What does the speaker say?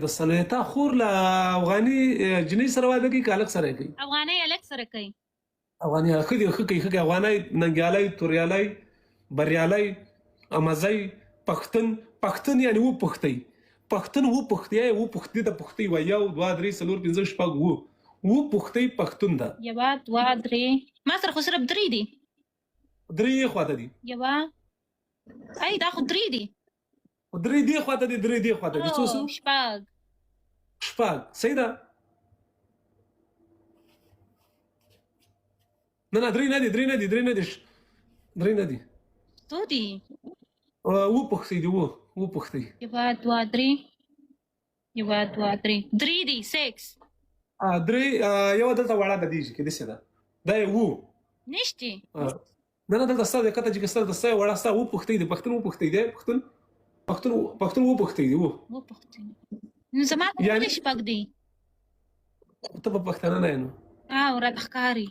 د سنیتا خور له افغاني جنۍ سره واده کوي که هلک سره کوي؟ افغانۍ هلک سره کوي. افغاني ښه دي ښه کوي افغاني ننګیالی توریالی بریالی امزی پښتون یعنې وپوښتئ پښتون وپوښتئ وپوښتي ته پوښتئ وایي 1 2 3 4 5 6 وپوښتئ پښتون ده. 1 2 3 ما سره خو صرف 3 دي. 3 یې خواته دي. ای دا خو 3 دي. 3 دې خواته دي 3 دې خواته دي څو څو؟ شپږ صحیح ده. نه 3 نه دي 3 نه دي 3 نه دي 3 نه دي. څو دي؟ وپوښتئ دي وپوښتئ. 1 2 3 1 2 3 3 دي 6. 3 یو دلته وړه د دې کې دسه ده دا یو نشته. نه دلته ستاسو کته چې ستاسو د سې وړه ستاسو وپوښتئ دي پښتون وپوښتئ دي پښتون وپوښتئ دي وپوښتئ. نو زما په شپږ دي. ته په پښتانه نه یې نو راته ښکاري.